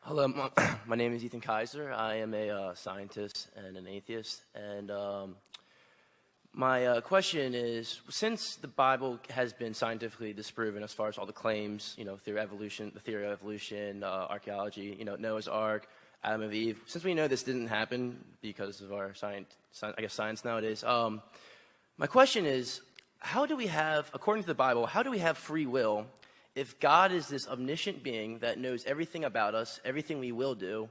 Hello, my name is Ethan Kaiser. I am a scientist and an atheist. And my question is, since the Bible has been scientifically disproven as far as all the claims, through evolution, the theory of evolution, archaeology, Noah's Ark, Adam and Eve, since we know this didn't happen because of our science nowadays, my question is, how do we have, according to the Bible, how do we have free will if God is this omniscient being that knows everything about us, everything we will do,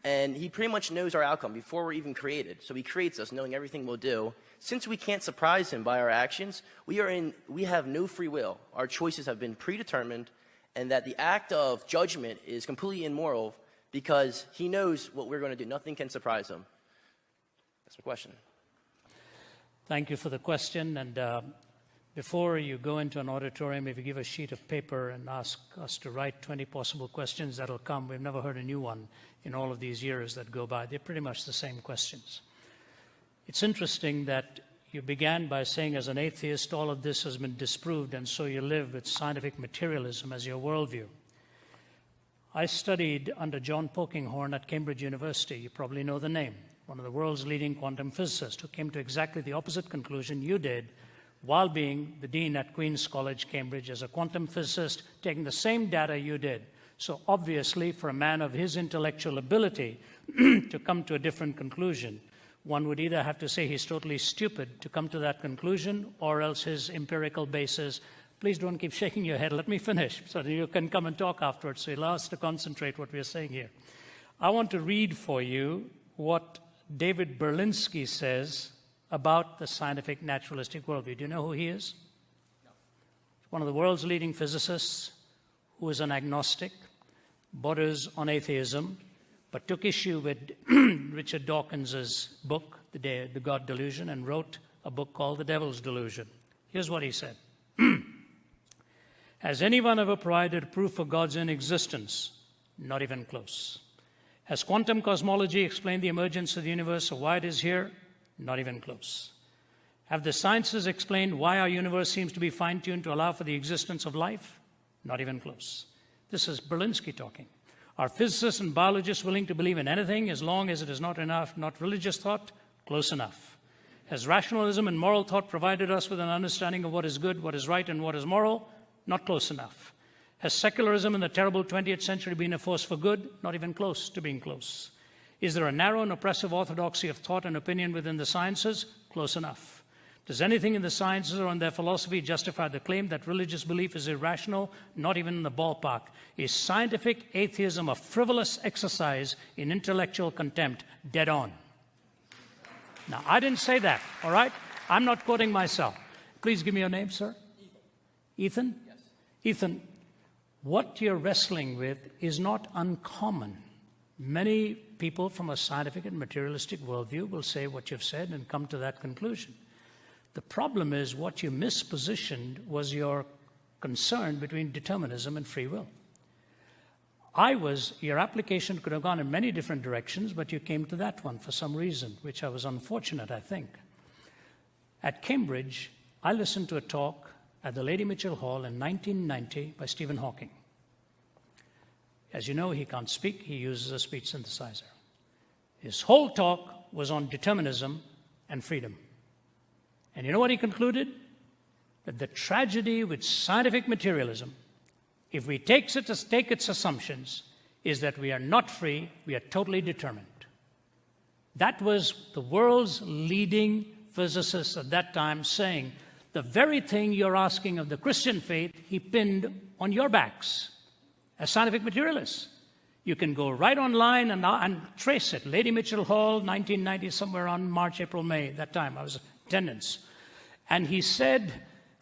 and he pretty much knows our outcome before we're even created? So he creates us knowing everything we'll do. Since we can't surprise him by our actions, we have no free will. Our choices have been predetermined, and that the act of judgment is completely immoral because he knows what we're going to do. Nothing can surprise him. That's my question. Thank you for the question. And before you go into an auditorium, if you give a sheet of paper and ask us to write 20 possible questions, that'll come. We've never heard a new one in all of these years that go by. They're pretty much the same questions. It's interesting that you began by saying, as an atheist, all of this has been disproved, and so you live with scientific materialism as your worldview. I studied under John Polkinghorne at Cambridge University. You probably know the name. One of the world's leading quantum physicists who came to exactly the opposite conclusion you did while being the dean at Queen's College, Cambridge, as a quantum physicist, taking the same data you did. So obviously, for a man of his intellectual ability to come to a different conclusion, one would either have to say he's totally stupid to come to that conclusion, or else his empirical basis. Please don't keep shaking your head. Let me finish so that you can come and talk afterwards. So allow us to concentrate what we're saying here. I want to read for you what David Berlinski says about the scientific naturalistic worldview. Do you know who he is? No. One of the world's leading physicists who is an agnostic, borders on atheism, but took issue with Richard Dawkins's book, The God Delusion, and wrote a book called The Devil's Delusion. Here's what he said. Has anyone ever provided proof for God's inexistence? Not even close. Has quantum cosmology explained the emergence of the universe or why it is here? Not even close. Have the sciences explained why our universe seems to be fine-tuned to allow for the existence of life? Not even close. This is Berlinski talking. Are physicists and biologists willing to believe in anything as long as it is not religious thought? Close enough. Has rationalism and moral thought provided us with an understanding of what is good, what is right, and what is moral? Not close enough. Has secularism in the terrible 20th century been a force for good? Not even close to being close. Is there a narrow and oppressive orthodoxy of thought and opinion within the sciences? Close enough. Does anything in the sciences or in their philosophy justify the claim that religious belief is irrational? Not even in the ballpark. Is scientific atheism a frivolous exercise in intellectual contempt? Dead on. Now, I didn't say that, all right? I'm not quoting myself. Please give me your name, sir. Ethan? Yes. Ethan, what you're wrestling with is not uncommon. Many people from a scientific and materialistic worldview will say what you've said and come to that conclusion. The problem is what you mispositioned was your concern between determinism and free will. Your application could have gone in many different directions, but you came to that one for some reason, which I was unfortunate, I think. At Cambridge, I listened to a talk at the Lady Mitchell Hall in 1990 by Stephen Hawking. As you know, he can't speak. He uses a speech synthesizer. His whole talk was on determinism and freedom. And you know what he concluded? That the tragedy with scientific materialism, if we take its assumptions, is that we are not free, we are totally determined. That was the world's leading physicist at that time saying, the very thing you're asking of the Christian faith, he pinned on your backs as scientific materialists. You can go right online and trace it. Lady Mitchell Hall, 1990, somewhere on March, April, May, that time. I was in attendance. And he said,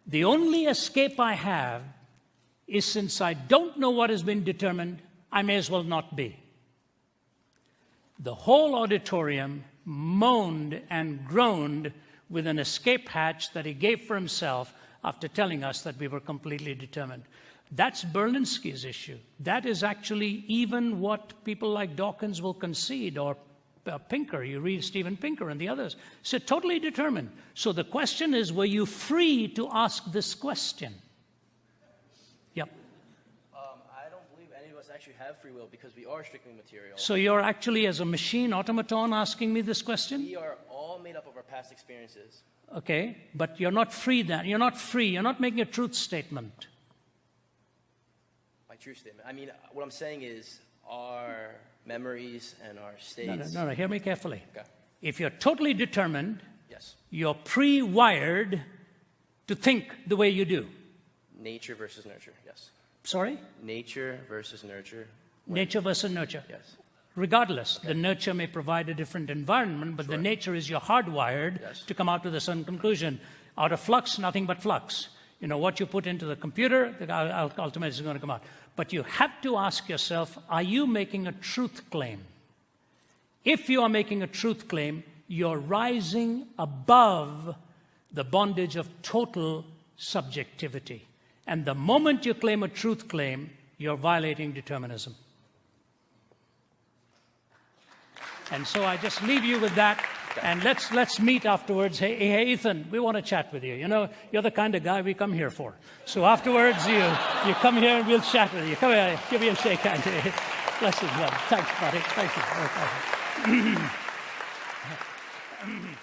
the only escape I have is since I don't know what has been determined, I may as well not be. The whole auditorium moaned and groaned with an escape hatch that he gave for himself after telling us that we were completely determined. That's Berlinski's issue. That is actually even what people like Dawkins will concede, or Pinker. You read Steven Pinker and the others. So totally determined. So the question is, were you free to ask this question? Yep. I don't believe any of us actually have free will because we are strictly material. So you're actually, as a machine automaton, asking me this question? We are all made up of our past experiences. Okay, but you're not free then. You're not free. You're not making a truth statement. My true statement. I mean, what I'm saying is our memories and our states. No, hear me carefully. Okay. If you're totally determined, Yes. you're pre-wired to think the way you do. Nature versus nurture. Yes. Sorry? Nature versus nurture. Nature versus nurture. Yes. Regardless, the nurture may provide a different environment, but the nature is you're hardwired to come out with a certain conclusion. Out of flux, nothing but flux. You know, what you put into the computer, the ultimately is going to come out. But you have to ask yourself, are you making a truth claim? If you are making a truth claim, you're rising above the bondage of total subjectivity. And the moment you claim a truth claim, you're violating determinism. And so I just leave you with that, and let's meet afterwards. Hey, Ethan, we want to chat with you. You know, you're the kind of guy we come here for. So afterwards, you come here and we'll chat with you. Come here, give me a shake hand. Blessings, brother. Thanks, buddy. Thank you.